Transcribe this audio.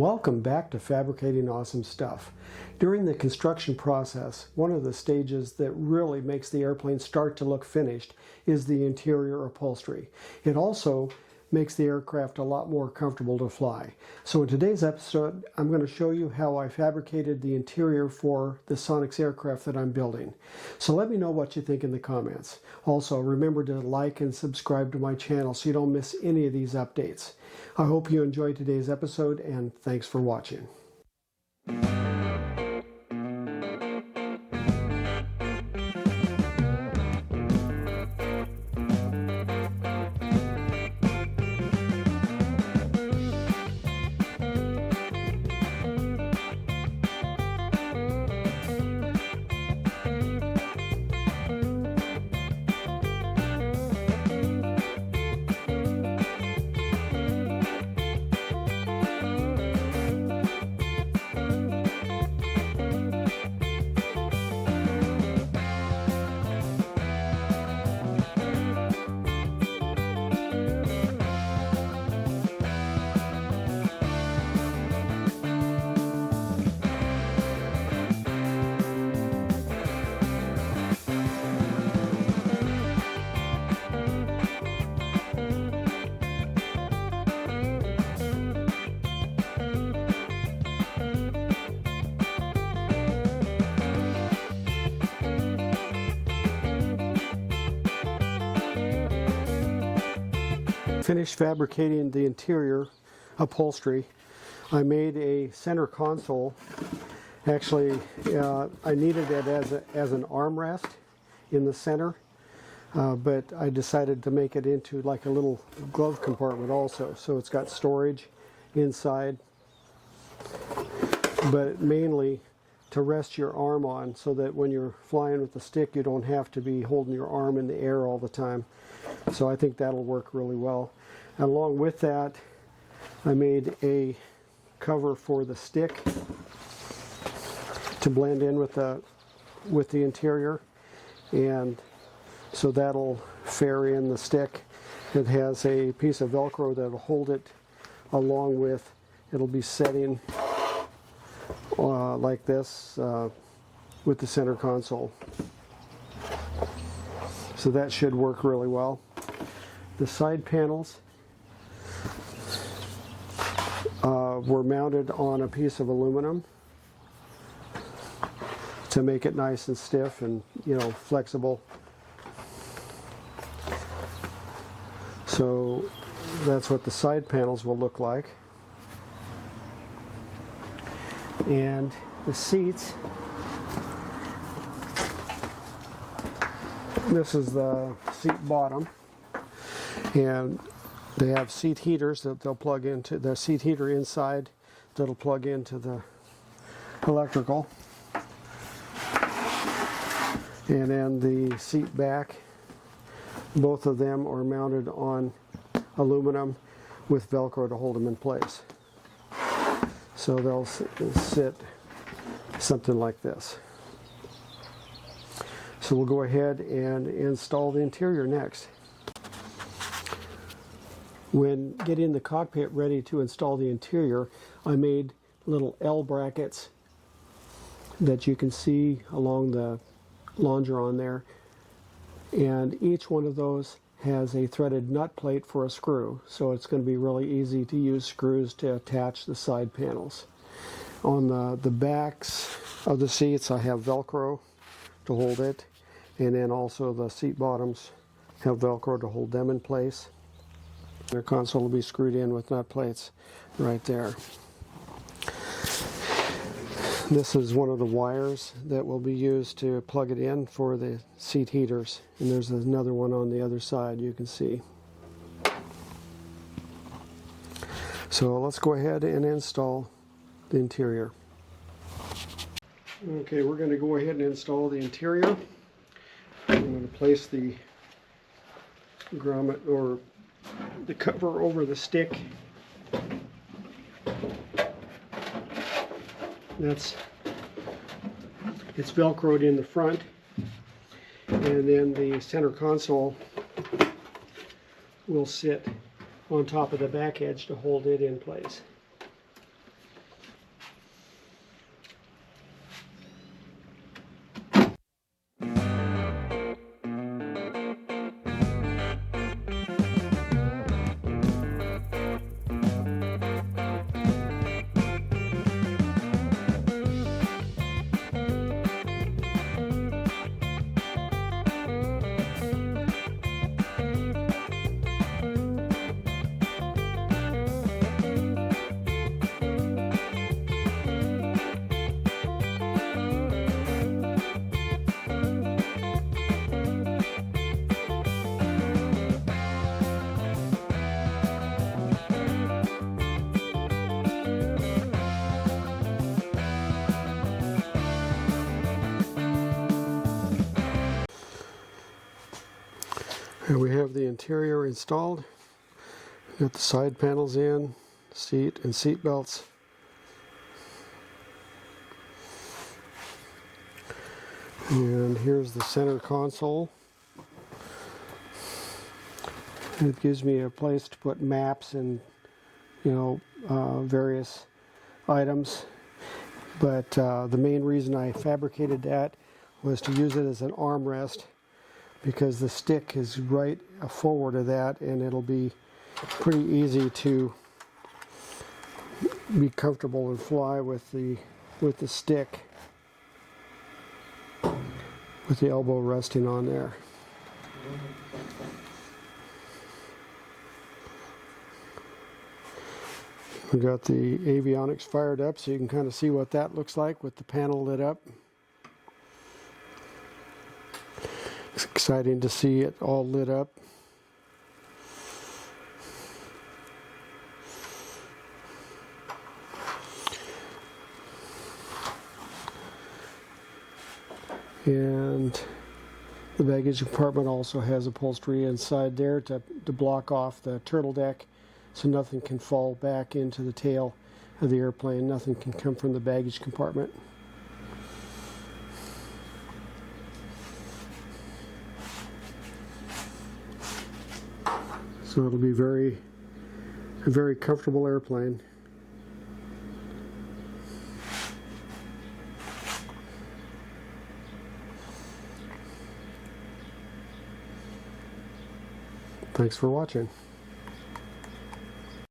Welcome back to Fabricating Awesome Stuff. During the construction process, one of the stages that really makes the airplane start to look finished is the interior upholstery. It also makes the aircraft a lot more comfortable to fly. So in today's episode, I'm going to show you how I fabricated the interior for the Sonex aircraft that I'm building. So let me know what you think in the comments. Also, remember to like and subscribe to my channel so you don't miss any of these updates. I hope you enjoyed today's episode, and thanks for watching. Finished fabricating the interior upholstery. I made a center console. Actually, I needed it as an armrest in the center, but I decided to make it into like a little glove compartment also. So it's got storage inside, but mainly to rest your arm on so that when you're flying with the stick you don't have to be holding your arm in the air all the time. So I think that'll work really well. And along with that, I made a cover for the stick to blend in with the interior, and so that'll fare in the stick. It has a piece of Velcro that'll hold it, along with it'll be setting like this with the center console. So that should work really well. The side panels were mounted on a piece of aluminum to make it nice and stiff and, you know, flexible. So that's what the side panels will look like. And the seats, this is the seat bottom, and they have seat heaters that they'll plug into, the seat heater inside that'll plug into the electrical, and then the seat back, both of them are mounted on aluminum with Velcro to hold them in place. So they'll sit something like this. So we'll go ahead and install the interior next. When getting the cockpit ready to install the interior, I made little L brackets that you can see along the longeron there, and each one of those has a threaded nut plate for a screw, so it's going to be really easy to use screws to attach the side panels. On the backs of the seats I have Velcro to hold it, and then also the seat bottoms have Velcro to hold them in place. Their console will be screwed in with nut plates right there. This is one of the wires that will be used to plug it in for the seat heaters, and there's another one on the other side you can see. So let's go ahead and install the interior. Okay, we're going to go ahead and install the interior. I'm going to place the grommet or the cover over the stick. It's Velcroed in the front, and then the center console will sit on top of the back edge to hold it in place. And we have the interior installed. Got the side panels in, seat and seat belts. And here's the center console. It gives me a place to put maps and, various items. But the main reason I fabricated that was to use it as an armrest, because the stick is right forward of that, and it'll be pretty easy to be comfortable and fly with the stick, with the elbow resting on there. We got the avionics fired up, so you can kind of see what that looks like with the panel lit up. It's exciting to see it all lit up. And the baggage compartment also has upholstery inside there to block off the turtle deck, so nothing can fall back into the tail of the airplane. Nothing can come from the baggage compartment. So it'll be a very comfortable airplane. Thanks for watching.